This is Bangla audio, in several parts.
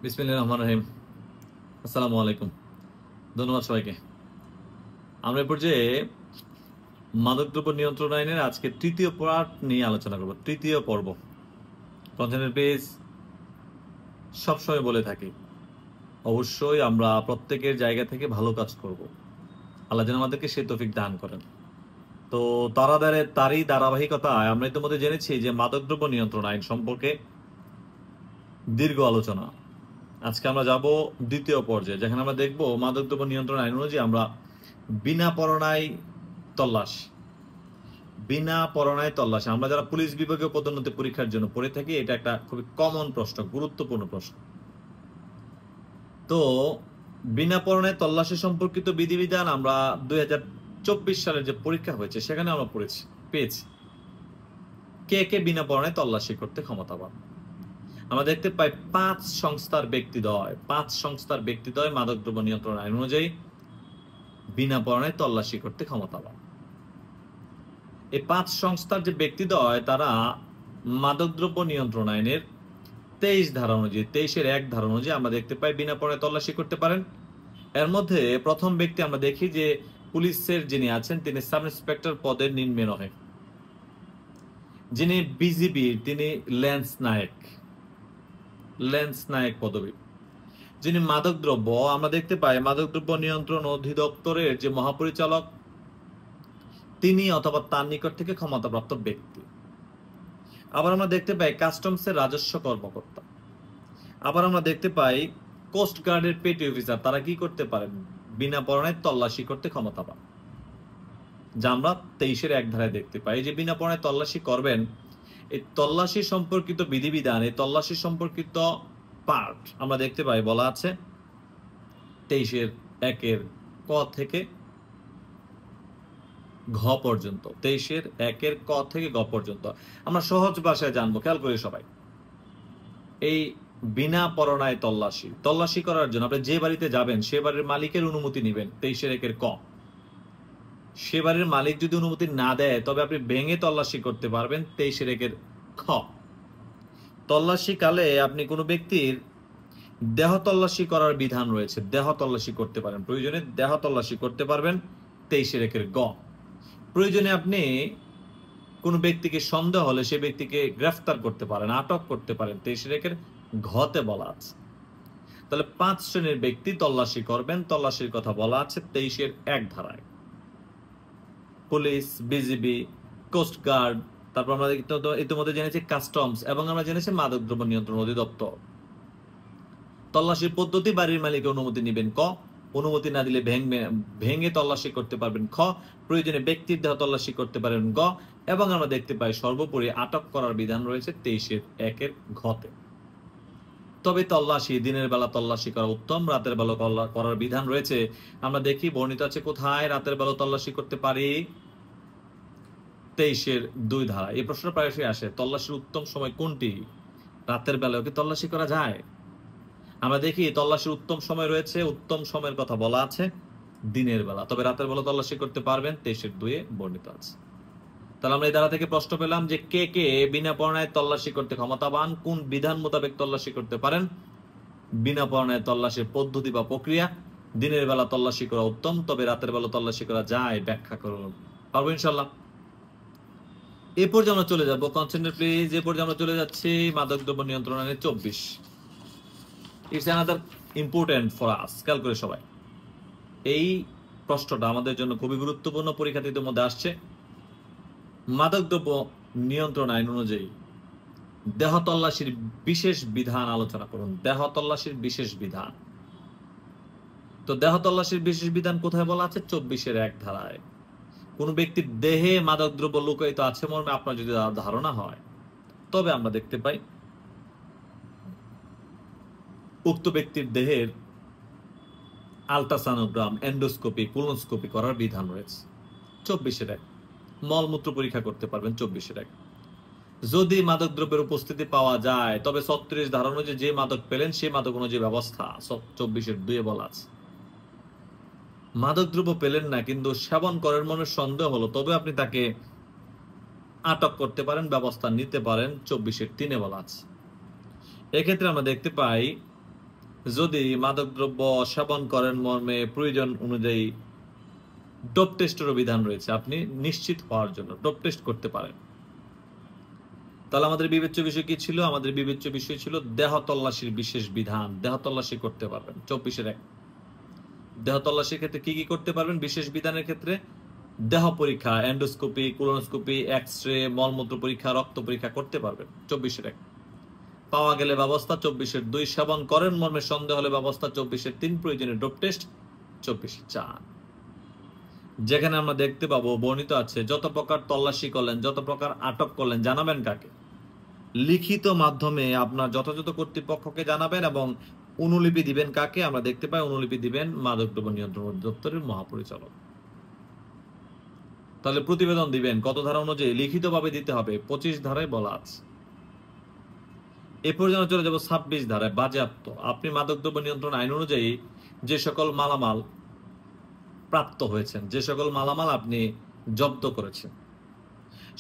বিসমিল্লাহির রহমানির রহিম। আসসালামু আলাইকুম। ধন্যবাদ সবাইকে। আমরা এ পর্যায়ে মাদকদ্রব্য নিয়ন্ত্রণ আইনের আজকে তৃতীয় পার্ট নিয়ে আলোচনা করব। তৃতীয় পর্ব। কনটেন্টের পেজ সবসময় বলে থাকি, অবশ্যই আমরা প্রত্যেকের জায়গা থেকে ভালো কাজ করব। আল্লাহ যেন আমাদেরকে সে তৌফিক দান করেন। তো তারই ধারাবাহিকতায় আমরা ইতিমধ্যে জেনেছি যে মাদকদ্রব্য নিয়ন্ত্রণ আইন সম্পর্কে দীর্ঘ আলোচনা। আজকে আমরা যাব দ্বিতীয় পর্যায়ে, যেখানে আমরা দেখব মাদকদ্রব্য নিয়ন্ত্রণ আইন অনুযায়ী আমরা বিনা পরোয়ানায় তল্লাশি আমরা যারা পুলিশ বিভাগীয় পদোন্নতি পরীক্ষার জন্য পড়ে থাকি, এটা একটা খুবই কমন প্রশ্ন, গুরুত্বপূর্ণ প্রশ্ন। তো বিনা পরোয়ানায় তল্লাশি সম্পর্কিত বিধিবিধান আমরা 2024 সালের যে পরীক্ষা হয়েছে সেখানে আমরা পেয়েছি কে কে বিনা পরোয়ানায় তল্লাশি করতে ক্ষমতাবান। আমরা দেখতে পাই 5 সংস্থার ব্যক্তিদ্বয় মাদকদ্রব্য নিয়ন্ত্রণ আইন অনুযায়ী বিনা পরোয়ানায় তল্লাশি করতে ক্ষমতাবান। এই 5 সংস্থার যে ব্যক্তিদ্বয় তারা মাদকদ্রব্য নিয়ন্ত্রণ আইনের 23 ধারা অনুযায়ী 23-1 ধারা অনুযায়ী আমরা দেখতে পাই বিনা পরোয়ানায় তল্লাশি করতে পারেন। এর মধ্যে প্রথম ব্যক্তি আমরা দেখি যে পুলিশের যিনি আছেন তিনি সাব ইন্সপেক্টর পদের নিম্নে নহে, যিনি বিজিবির তিনি ল্যান্স নায়ক পদবী। যিনি মাদকদ্রব্য আমরা দেখতে পাই মাদকদ্রব্য নিয়ন্ত্রণ অধিদপ্তরের যে মহাপরিচালক তিনি অথবা তার নিকট থেকে ক্ষমতাপ্রাপ্ত ব্যক্তি। আবার আমরা দেখতে পাই কাস্টমসের রাজস্ব কর্মকর্তা। আবার আমরা দেখতে পাই কোস্ট গার্ডের পেটি অফিসার, তারা কি করতে পারেন? বিনা পরোয়ানায় তল্লাশি করতে ক্ষমতাবান, যা আমরা 23-1 ধারায় দেখতে পাই। যে বিনা পরোয়ানায় তল্লাশি করবেন, এই তল্লাশি সম্পর্কিত বিধিবিধান, এই তল্লাশি সম্পর্কিত পার্ট আমরা দেখতে পাই বলা আছে 23-1 ক থেকে ঘ পর্যন্ত। 23-1 ক থেকে গ পর্যন্ত আমরা সহজ ভাষায় জানবো। খেয়াল করি সবাই, এই বিনা পরোয়ানায় তল্লাশি করার জন্য আপনি যে বাড়িতে যাবেন সে বাড়ির মালিকের অনুমতি নেবেন 23-1 ক। সে বাড়ির মালিক যদি অনুমতি না দেয় তবে আপনি ভেঙে তল্লাশি করতে পারবেন 23-1 খ। তল্লাশি কালে আপনি কোনো ব্যক্তির দেহ তল্লাশি করার বিধান রয়েছে, দেহ তল্লাশি করতে পারেন, প্রয়োজনে দেহ তল্লাশি করতে পারবেন 23-1 গ। প্রয়োজনে আপনি কোন ব্যক্তিকে সন্দেহ হলে সে ব্যক্তিকে গ্রেফতার করতে পারেন, আটক করতে পারেন 23-1 ঘতে বলা আছে। তাহলে 5 শ্রেণীর ব্যক্তি তল্লাশি করবেন, তল্লাশির কথা বলা আছে 23-1 ধারায়। পুলিশ, বিজিবি, কোস্ট গার্ড, তারপর আমরা ইতিমধ্যে জেনেছি কাস্টমস, এবং আমরা জেনেছি মাদকদ্রব্য নিয়ন্ত্রণ অধিদপ্তর। তল্লাশির পদ্ধতি বাড়ির মালিক অনুমতি নেবেন ক, অনুমতি না দিলে ভেঙে তল্লাশি করতে পারবেন খ, প্রয়োজনে ব্যক্তির দেহ তল্লাশি করতে পারেন গ, এবং আমরা দেখতে পাই সর্বোপরি আটক করার বিধান রয়েছে 23-1 ঘতে। তবে তল্লাশি দিনের বেলা তল্লাশি করা উত্তম, রাতের বেলা করার বিধান রয়েছে। আমরা দেখি বর্ণিত আছে কোথায় রাতের বেলা তল্লাশি করতে পারি, 23-2 ধারা। এই প্রশ্নটা প্রায়শই আসে, তল্লাশির উত্তম সময় কোনটি? রাতের বেলাও কি তল্লাশি করা যায়? আমরা দেখি তল্লাশির উত্তম সময় রয়েছে, উত্তম সময়ের কথা বলা আছে দিনের বেলা, তবে রাতের বেলা তল্লাশি করতে পারবেন 23-2 বর্ণিত আছে। তাহলে আমরা এই ধারা থেকে প্রশ্ন পেলাম যে কে কে বিনা পরোয়ানায় তল্লাশি করতে ক্ষমতাবান, কোন বিধান মোতাবেক তল্লাশি করতে পারেন। বিনা পরোয়ানায় তল্লাশির পদ্ধতি বা প্রক্রিয়া, দিনের বেলা তল্লাশি করা উত্তম, তবে রাতের বেলা তল্লাশি করা যায়, ব্যাখ্যা করুন। পারবো ইনশাল্লাহ। এই পর্যায়ে আমরা চলে যাবো, কনসেন্ট্রেট প্লিজ। এই পর্যায়ে আমরা চলে যাচ্ছি মাদকদ্রব্য নিয়ন্ত্রণ আইনের 24। It's another important for us. খেয়াল করে সবাই, এই প্রশ্নটা আমাদের জন্য খুবই গুরুত্বপূর্ণ, পরীক্ষার্থীদের মধ্যে আসছে। মাদকদ্রব্য নিয়ন্ত্রণ আইন অনুযায়ী দেহ তল্লাশির বিশেষ বিধান আলোচনা করুন। দেহ তল্লাশির বিশেষ বিধান, তো দেহ তল্লাশির বিশেষ বিধান কোথায় বলা আছে? 24-1 ধারায়। কোন ব্যক্তির দেহে মাদকদ্রব্য লুকায়িত আছে মর্মে আপনার যদি ধারণা হয়, তবে আমরা দেখতে পাই উক্ত ব্যক্তির দেহের আল্ট্রাসনোগ্রাম, এন্ডোস্কোপি, কোলোনোস্কোপি করার বিধান রয়েছে 24-1। মলমূত্র পরীক্ষা করতে পারবেন 24-1। যদি মাদকদ্রব্যের উপস্থিতি পাওয়া যায় তবে 36 ধারা অনুযায়ী যে মাদক পেলেন সেই মাদক অনুযায়ী ব্যবস্থা 24-2 বলা আছে। মাদকদ্রব্য পেলেন না কিন্তু সেবন করার মনে সন্দেহ হলো, তবে আপনি তাকে আটক করতে পারেন, ব্যবস্থা নিতে পারেন 24-3 বলা আছে। এক্ষেত্রে আমরা দেখতে পাই যদি মাদকদ্রব্য সেবন করেন মর্মে প্রয়োজন অনুযায়ী ডোপ টেস্টেরও বিধান রয়েছে, আপনি নিশ্চিত হওয়ার জন্য ডোপ টেস্ট করতে পারেন। তাহলে আমাদের বিবেচ্য বিষয় কি ছিল? আমাদের বিবেচ্য বিষয় ছিল দেহ তল্লাশির বিশেষ বিধান। দেহ তল্লাশি করতে পারবেন 24-1। দেহ তল্লাশির ক্ষেত্রে কি কি করতে পারবেন? বিশেষ বিধানের ক্ষেত্রে দেহ পরীক্ষা, এন্ডোস্কোপি, কোলোনোস্কোপি, এক্স-রে, মলমূত্র পরীক্ষা, রক্ত পরীক্ষা করতে পারবেন 24-1। পাওয়া গেলে ব্যবস্থা 24-2। সেবন করেন মর্মে সন্দেহ হলে ব্যবস্থা 24-3। প্রয়োজনে ডোপ টেস্ট 24-4। যেখানে আমরা দেখতে পাবো বর্ণিত আছে যত প্রকার তল্লাশি করলেন, যত প্রকার আটক করলেন জানাবেন কাকে? লিখিত মাধ্যমে আপনার যথাযথ কর্তৃপক্ষকে জানাবেন এবং অনুলিপি দিবেন কাকে? আমরা দেখতে পাই অনুলিপি দিবেন মাদকদ্রব্য নিয়ন্ত্রণ অধিদপ্তরের মহাপরিচালক। তাহলে প্রতিবেদন দিবেন কত ধারা অনুযায়ী? লিখিতভাবে দিতে হবে, 25 ধারায় বলা আছে। এ পর্যন্ত চলে যাব 26 ধারায়, বাজেয়াপ্ত। আপনি মাদকদ্রব্য নিয়ন্ত্রণ আইন অনুযায়ী যে সকল মালামাল প্রাপ্ত হয়েছেন, যে সকল মালামাল আপনি জব্দ করেছেন,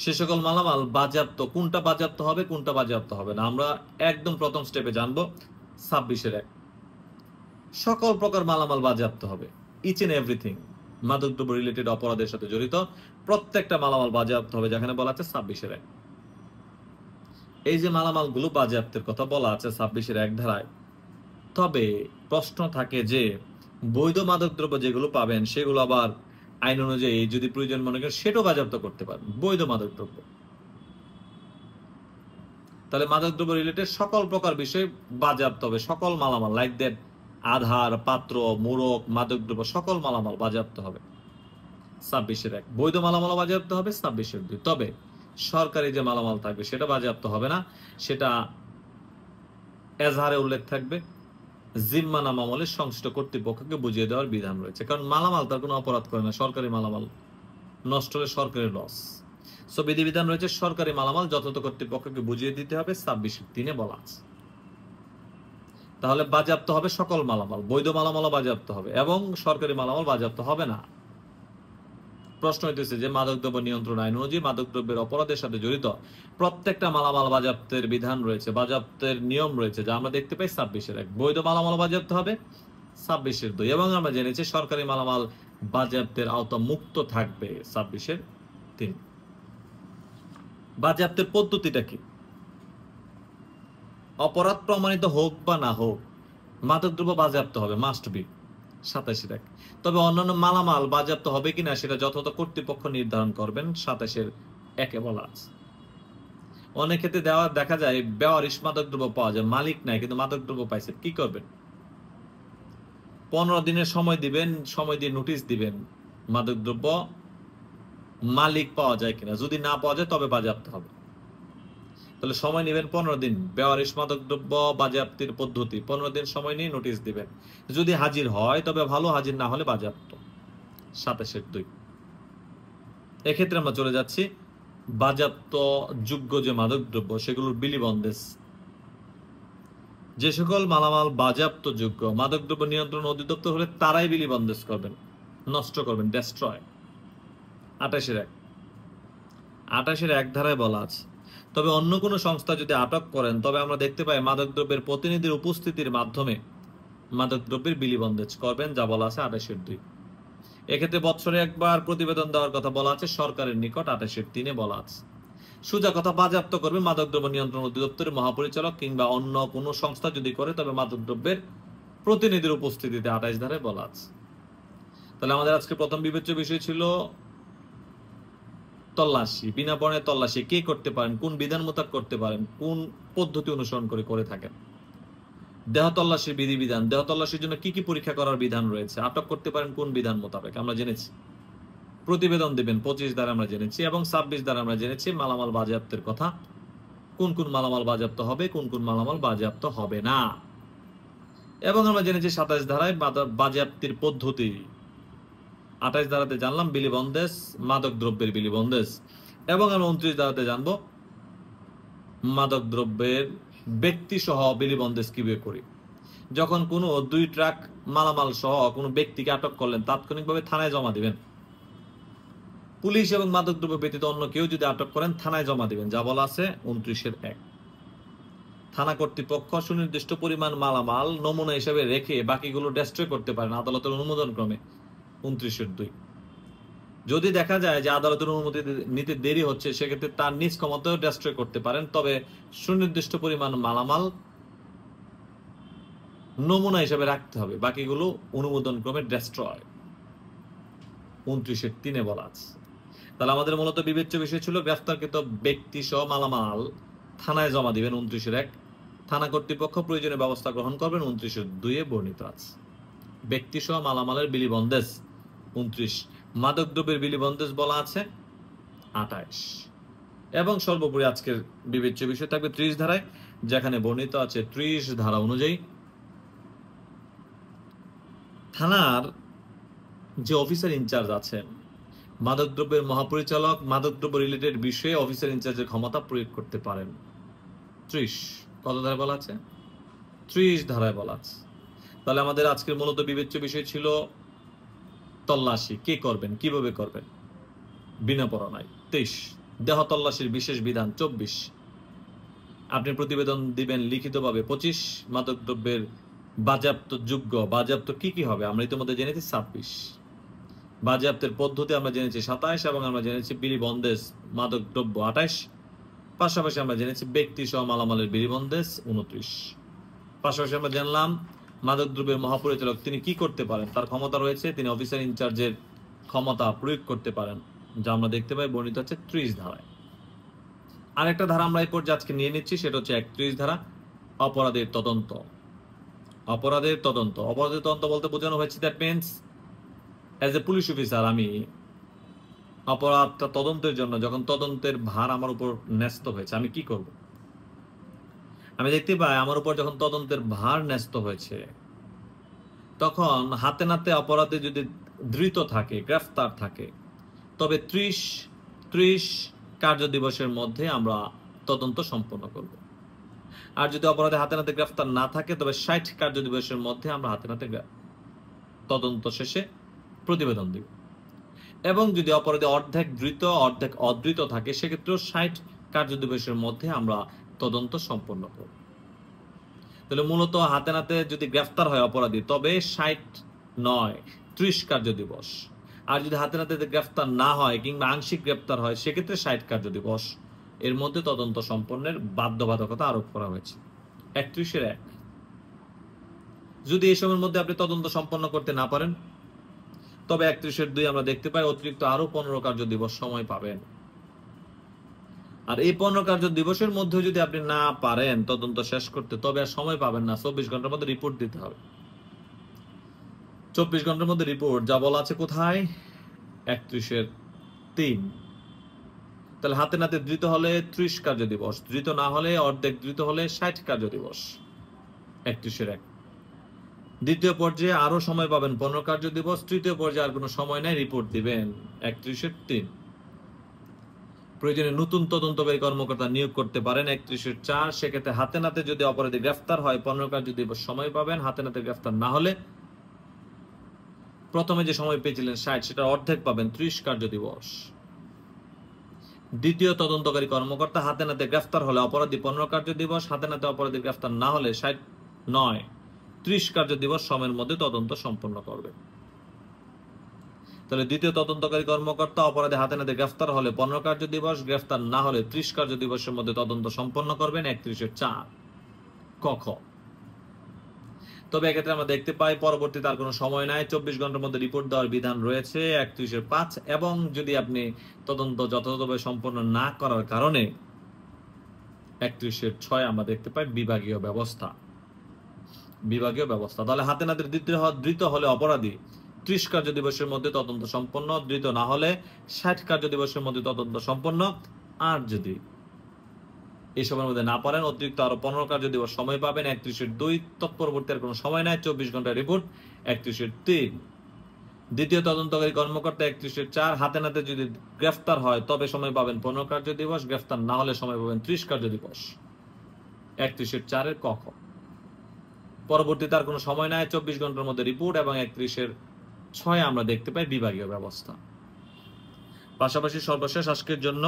সে সকল মালামাল বাজেয়াপ্ত। কোনটা বাজেয়াপ্ত হবে, কোনটা বাজেয়াপ্ত হবে না, আমরা একদম প্রথম স্টেপে জানবো 26-1। সকল প্রকার মালামাল বাজেয়াপ্ত হবে, ইচ এন্ড এভরিথিং। মাদকদ্রব্য রিলেটেড অপরাধের সাথে জড়িত প্রত্যেকটা মালামাল বাজেয়াপ্ত হবে, যেখানে বলা আছে 26-1। এই যে মালামালগুলো বাজেয়াপ্তের কথা বলা আছে 26-1 ধারায়, তবে প্রশ্ন থাকে যে বৈধ মাদকদ্রব্য যেগুলো পাবেন সেগুলো আবার আইন অনুযায়ী যদি প্রয়োজন মনে করেন সেটাও বাজেয়াপ্ত করতে পারেন, বৈধ মাদকদ্রব্য। তাহলে মাদকদ্রব্য রিলেটেড সকল প্রকার বিষয় বাজেয়াপ্ত হবে, সকল মালামাল লাইক দ্যাট আধার, পাত্র, মোড়ক, মাদকদ্রব্য সকল মালামাল বাজেয়াপ্ত হবে 26-1। বৈধ মালামাল বাজেয়াপ্ত হবে 26-2। তবে সরকারি যে মালামাল থাকবে সেটা বাজেয়াপ্ত হবে না, সেটা এজাহারে উল্লেখ থাকবে, জিম্মানামা আমলে সংশ্লিষ্ট কর্তৃপক্ষকে বুঝিয়ে দেওয়ার বিধান রয়েছে। কারণ মালামাল তার কোনো অপরাধ করে না, সরকারি মালামাল নষ্ট হলে সরকারের লস। সো বিধিবিধান রয়েছে, সরকারি মালামাল যথাযথ কর্তৃপক্ষকে বুঝিয়ে দিতে হবে, 26-3 বলা আছে। তাহলে বাজেয়াপ্ত হবে সকল মালামাল, বৈধ মালামালও বাজেয়াপ্ত হবে এবং সরকারি মালামাল বাজেয়াপ্ত হবে না। প্রশ্ন হইতেছে যে মাদকদ্রব্য নিয়ন্ত্রণ আইন অনুযায়ী মাদকদ্রব্যের অপরাধের সাথে জড়িত প্রত্যেকটা মালামাল বাজেয়াপ্তের বিধান রয়েছে, বাজেয়াপ্তের নিয়ম রয়েছে, যা আমরা দেখতে পাই 26-1। বৈধ মালামাল বাজেয়াপ্ত হবে 26-2 এবং আমরা জেনেছি সরকারি মালামাল বাজেয়াপ্তের আওতা মুক্ত থাকবে 26-3। বাজেয়াপ্তের পদ্ধতিটা কি? অপরাধ প্রমাণিত হোক বা না হোক মাদকদ্রব্য বাজেয়াপ্ত হবে, মাস্ট বি 27-1। তবে অন্যান্য মালামাল বাজেয়াপ্ত হবে কিনা সেটা যথাযথ কর্তৃপক্ষ নির্ধারণ করবেন, 27-1 বলা আছে। অনেক ক্ষেত্রে দেখা যায় বেওয়ারিশ মাদকদ্রব্য পাওয়া যায়, মালিক নাই কিন্তু মাদকদ্রব্য পাইছে, কি করবেন? 15 দিনের সময় দিবেন, সময় দিয়ে নোটিশ দিবেন মাদকদ্রব্য মালিক পাওয়া যায় কিনা। যদি না পাওয়া যায় তবে বাজেয়াপ্ত হবে। তাহলে সময় নেবেন 15 দিন। বেওয়ারিশ মাদকদ্রব্য বাজেয়াপ্তির পদ্ধতি, 15 দিন সময় নিয়ে নোটিশ দিবেন। যদি হাজির হয় তবে ভালো, হাজির না হলে বাজেয়াপ্ত 27-2। এক্ষেত্রে আমরা চলে যাচ্ছি বাজেয়াপ্ত যোগ্য যে মাদকদ্রব্য সেগুলোর বিলিবন্দেজ। যে সকল মালামাল বাজেয়াপ্ত যোগ্য, মাদকদ্রব্য নিয়ন্ত্রণ অধিদপ্তর হলে তারাই বিলিবন্দেজ করবেন, নষ্ট করবেন, ডেস্ট্রয় 28-1। 28-1 ধারায় বলা আছে। তবে অন্য কোনো সংস্থা যদি আটক করেন তবে আমরা দেখতে পাই মাদকদ্রব্যের প্রতিনিধির উপস্থিতির মাধ্যমে মাদকদ্রব্যের বিলিবন্দেজ করবেন, যা বলা আছে 28-2। এক্ষেত্রে বৎসরে একবার প্রতিবেদন দেওয়ার কথা বলা আছে সরকারের নিকট, 28-3 বলা আছে। সোজা কথা, বাজেয়াপ্ত করবে মাদকদ্রব্য নিয়ন্ত্রণ অধিদপ্তরের মহাপরিচালক কিংবা অন্য কোনো সংস্থা যদি করে তবে মাদকদ্রব্যের প্রতিনিধির উপস্থিতিতে 28 ধারায় বলা আছে। তাহলে আমাদের আজকে প্রথম বিবেচ্য বিষয় ছিল তল্লাশি, বিনা পণে তল্লাশি কে করতে পারেন, কোন বিধান মোতাবেক করতে পারেন, কোন পদ্ধতি অনুসরণ করে থাকেন। দেহ তল্লাশির বিধিবিধান, দেহ তল্লাশির জন্য কি কি পরীক্ষা করার বিধান রয়েছে, আটক করতে পারেন কোন বিধান মোতাবেক আমরা জেনেছি। প্রতিবেদন দিবেন 25 দ্বারা আমরা জেনেছি এবং 26 দ্বারা আমরা জেনেছি মালামাল বাজেয়াপ্তের কথা, কোন কোন মালামাল বাজেয়াপ্ত হবে, কোন কোন মালামাল বাজেয়াপ্ত হবে না। এবং আমরা জেনেছি 27 ধারায় বাজেয়াপ্তির পদ্ধতি। 28 ধারাতে জানলাম বিলিবন্দেজ, মাদক দ্রব্যের বিলিবন্দেজ। এবং আমরা 29 ধারাতে জানবো মাদক দ্রব্যের ব্যক্তি সহ বিলিবন্দেজ কিভাবে করি। যখন কোনো 2 ট্রাক মালামাল সহ কোনো ব্যক্তিকে আটক করলেন তাৎক্ষণিকভাবে থানায় জমা দিবেন। পুলিশ এবং মাদকদ্রব্য ব্যতীত অন্য কেউ যদি আটক করেন থানায় জমা দিবেন, যা বলা আছে 29-1। থানা কর্তৃপক্ষ সুনির্দিষ্ট পরিমাণ মালামাল নমুনা হিসেবে রেখে বাকিগুলো ডেস্ট্রয় করতে পারেন আদালতের অনুমোদন ক্রমে 29-2। যদি দেখা যায় যে আদালতের অনুমতি নিতে দেরি হচ্ছে, সেক্ষেত্রে তার নিজ ক্ষমতায় ডেস্ট্রয় করতে পারেন, তবে সুনির্দিষ্ট পরিমাণ মালামাল নমুনা হিসেবে রাখতে হবে, বাকিগুলো অনুমোদন ক্রমে ডেস্ট্রয় 29-3 বলা আছে। তাহলে আমাদের মূলত বিবেচ্য বিষয় ছিল গ্রেফতারকৃত ব্যক্তি সহ মালামাল থানায় জমা দিবেন 29-1, থানা কর্তৃপক্ষ প্রয়োজনীয় ব্যবস্থা গ্রহণ করবেন 29-2 বর্ণিত আছে। ব্যক্তি সহ মালামালের বিলিবন্দেজ 29, মাদকদ্রব্যের বিলিবন্দেজ বলা আছে 28। এবং সর্বোপরি আজকের বিবেচ্য বিষয় থাকবে 30 ধারায়, যেখানে বর্ণিত আছে 30 ধারা অনুযায়ী থানার যে অফিসার ইনচার্জ আছেন, মাদকদ্রব্যের মহাপরিচালক মাদকদ্রব্য রিলেটেড বিষয়ে অফিসার ইনচার্জের ক্ষমতা প্রয়োগ করতে পারেন 30। কত ধারায় বলা আছে? 30 ধারায় বলা আছে। তাহলে আমাদের আজকের মূলত বিবেচ্য বিষয় ছিল তল্লাশি কে করবেন, কিভাবে করবেন, বিনা পরোয়ানায় 23। দেহ তল্লাশির বিশেষ বিধান 24। আপনি প্রতিবেদন দিবেন লিখিতভাবে 25। মাদকদ্রব্যের বাজেয়াপ্ত কি কি হবে আমরা ইতিমধ্যে জেনেছি 26। বাজেয়াপ্তের পদ্ধতি আমরা জেনেছি 27, এবং আমরা জেনেছি বিলিবন্দেজ মাদকদ্রব্য 28। পাশাপাশি আমরা জেনেছি ব্যক্তি সহ মালামালের বিলিবন্দেজ 29। পাশাপাশি আমরা জানলাম মাদকদ্রব্যের মহাপরিচালক তিনি কি করতে পারেন, তার ক্ষমতা রয়েছে, তিনি অফিসার ইনচার্জের ক্ষমতা প্রয়োগ করতে পারেন, যা আমরা দেখতে পাই বর্ণিত আছে 30 ধারায়। আরেকটা ধারা আমরা এই পর্যায়ে আজকে নিয়ে নিচ্ছি, সেটা হচ্ছে 31 ধারা, অপরাধের তদন্ত। অপরাধের তদন্ত বলতে বোঝানো হয়েছে that means as a police officer আমি অপরাধটা তদন্তের জন্য যখন তদন্তের ভার আমার উপর ন্যস্ত হয়েছে আমি কি করব। আমি দেখতে পাই আমার উপর যখন তদন্তের ভার ন্যস্ত হয়েছে, তখন হাতে নাতে অপরাধে যদি ধৃত থাকে, গ্রেফতার থাকে, তবে 30 কার্য দিবসের মধ্যে আমরা তদন্ত সম্পন্ন করব। আর যদি অপরাধে হাতে নাতে গ্রেফতার না থাকে, তবে 60 কার্য দিবসের মধ্যে আমরা হাতে নাতে তদন্ত শেষে প্রতিবেদন দিব। এবং যদি অপরাধে অর্ধেক ধৃত অর্ধেক অধৃত থাকে, সেক্ষেত্রেও 60 কার্য দিবসের মধ্যে আমরা তদন্ত সম্পন্ন করব। তাহলে মূলত হাতে নাতে যদি গ্রেফতার হয় অপরাধী, তবে 60 নয় 30 কার্য দিবস। আর যদি হাতে নাতে গ্রেফতার না হয় কিংবা আংশিক গ্রেফতার হয়, সেক্ষেত্রে 60 কার্য দিবস এর মধ্যে তদন্ত সম্পন্নের বাধ্যবাধকতা আরোপ করা হয়েছে 31-1। যদি এই সময়ের মধ্যে আপনি তদন্ত সম্পন্ন করতে না পারেন, তবে 31-2 আমরা দেখতে পাই অতিরিক্ত আরো 15 কার্য দিবস সময় পাবেন। আর এই 15 কার্য দিবসের মধ্যে যদি আপনি না পারেন তদন্ত শেষ করতে, তবে আর সময় পাবেন না, 24 ঘন্টার মধ্যে রিপোর্ট দিতে হবে। 24 ঘন্টার মধ্যে রিপোর্ট, যা বলা আছে কোথায়? 31-3। তাহলে হাতে নাতে ধৃত হলে 30 কার্য দিবস, ধৃত না হলে অর্ধেক ধৃত হলে 60 কার্য দিবস 31-1। দ্বিতীয় পর্যায়ে আরো সময় পাবেন 15 কার্য দিবস। তৃতীয় পর্যায়ে আর কোনো সময় নাই, রিপোর্ট দিবেন 31-3। প্রয়োজনে নতুন তদন্তকারী কর্মকর্তা নিয়োগ করতে পারেন 31-4। সেক্ষেত্রে হাতে নাতে যদি অপরাধী গ্রেফতার হয় 15 কার্য দিবস সময় পাবেন, হাতে নাতে গ্রেফতার না হলে প্রথমে যে সময় পেয়েছিলেন 60, সেটা অর্ধেক পাবেন 30 কার্য দিবস। দ্বিতীয় তদন্তকারী কর্মকর্তা হাতে নাতে গ্রেফতার হলে অপরাধী 15 কার্য দিবস, হাতে নাতে অপরাধী গ্রেফতার না হলে 60 নয় 30 কার্য দিবস সময়ের মধ্যে তদন্ত সম্পন্ন করবে। তাহলে দ্বিতীয় তদন্তকারী কর্মকর্তা অপরাধী হাতে নাতে গ্রেফতার হলে 15 কার্য দিবস, গ্রেফতার না হলে 30 কার্য দিবসের মধ্যে তদন্ত সম্পন্ন করবেন 31-4 ক। তবে এক্ষেত্রে আমরা দেখতে পাই পরবর্তীতে আর কোনো সময় নাই, 24 ঘন্টার মধ্যে রিপোর্ট দেওয়ার বিধান রয়েছে 31-5। এবং যদি আপনি তদন্ত যথাযথভাবে সম্পন্ন না করার কারণে 31-6 আমরা দেখতে পাই বিভাগীয় ব্যবস্থা। তাহলে হাতে নাতে ধৃত হলে অপরাধী 30 কার্য দিবসের মধ্যে তদন্ত সম্পন্ন, ধৃত না হলে 60 কার্য দিবসের মধ্যে তদন্ত সম্পন্ন। আর যদি এই সময়ের মধ্যে না পারেন, অতিরিক্ত আরো 15 কার্য দিবস সময় পাবেন 31-2। তৎপরবর্তী আর কোনো সময় নাই, 24 ঘন্টার রিপোর্ট 31-3। দ্বিতীয় তদন্তকারী কর্মকর্তা 31-4। হাতে নাতে যদি গ্রেফতার হয় তবে সময় পাবেন 15 কার্য দিবস, গ্রেফতার না হলে সময় পাবেন 30 কার্য দিবস 31-4 ক। পরবর্তীতে আর কোনো সময় নাই, 24 ঘন্টার মধ্যে রিপোর্ট এবং 31-6 আমরা দেখতে পাই বিভাগীয় ব্যবস্থা। পাশাপাশি সর্বশেষ আজকের জন্য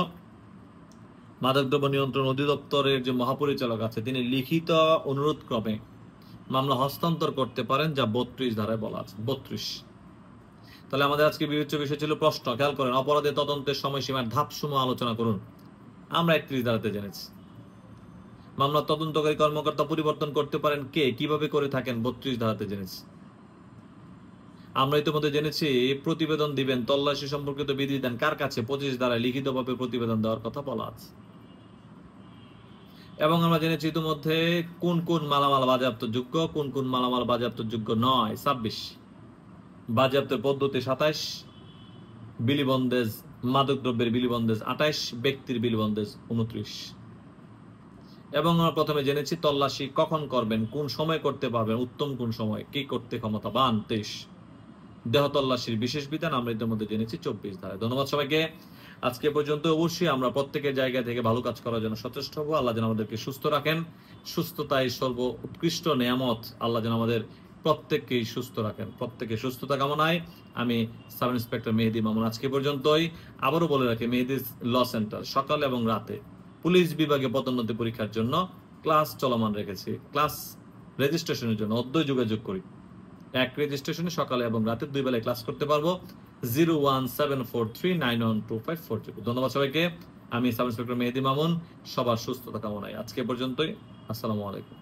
মাদকদ্রব্য নিয়ন্ত্রণ অধিদপ্তরের যে মহাপরিচালক আছে তিনি লিখিত অনুরোধ ক্রমে মামলা হস্তান্তর করতে পারেন, যা 32 ধারায় বলা আছে। 32। তাহলে আমাদের আজকে বিবেচ্য বিষয় ছিল প্রশ্ন, খেয়াল করেন, অপরাধের তদন্তের সময়সীমার ধাপসমূহ আলোচনা করুন। আমরা 31 ধারাতে জেনেছি। মামলা তদন্তকারী কর্মকর্তা পরিবর্তন করতে পারেন কে, কিভাবে করে থাকেন, 32 ধারাতে জেনেছি। আমরা ইতিমধ্যে জেনেছি প্রতিবেদন দিবেন, তল্লাশি সম্পর্কিত বিধি দেন কার কাছে, 25 ধারায় লিখিতভাবে প্রতিবেদন দেওয়ার কথা বলা আছে। এবং আমরা জেনেছি ইতিমধ্যে কোন কোন মালামাল বাজেয়াপ্ত যোগ্য, কোন কোন মালামাল বাজেয়াপ্ত যোগ্য নয়। 26 বাজেয়াপ্তের পদ্ধতি 27, বিলিবন্দেজ মাদকদ্রব্যের বিলিবন্দেজ 28, ব্যক্তির বিলিবন্দেজ 29। এবং আমরা প্রথমে জেনেছি তল্লাশি কখন করবেন, কোন সময় করতে পারবেন, উত্তম কোন সময়, কি করতে ক্ষমতাবান 23। দেহ তল্লাশির বিশেষ বিধান আমরা ইতিমধ্যে জেনেছি 24 ধারায়। ধন্যবাদ সবাইকে। আজকে পর্যন্ত অবশ্যই আমরা প্রত্যেকের জায়গা থেকে ভালো কাজ করার জন্য সচেষ্ট হবো। আল্লাহ যেন আমাদেরকে সুস্থ রাখেন, সুস্থতাই সর্ব উৎকৃষ্ট নেয়ামত। আল্লাহ যেন আমাদের প্রত্যেককেই সুস্থ রাখেন। প্রত্যেকের সুস্থতা কামনায় আমি সাব ইন্সপেক্টর মেহেদী মামুন আজকে পর্যন্তই। আবারও বলে রাখি, মেহেদী ল সেন্টার সকাল এবং রাতে পুলিশ বিভাগে পদোন্নতি পরীক্ষার জন্য ক্লাস চলমান রেখেছি। ক্লাস রেজিস্ট্রেশনের জন্য অদ্যই যোগাযোগ করি। এক রেজিস্ট্রেশনে সকালে এবং রাতে 2 বেলায় ক্লাস করতে পারবো। 01743912540। ধন্যবাদ সবাইকে। আমি সাব ইন্সপেক্টর মেহেদী মামুন, সবার সুস্থতা কামনায় আজকে পর্যন্তই। আসসালামু আলাইকুম।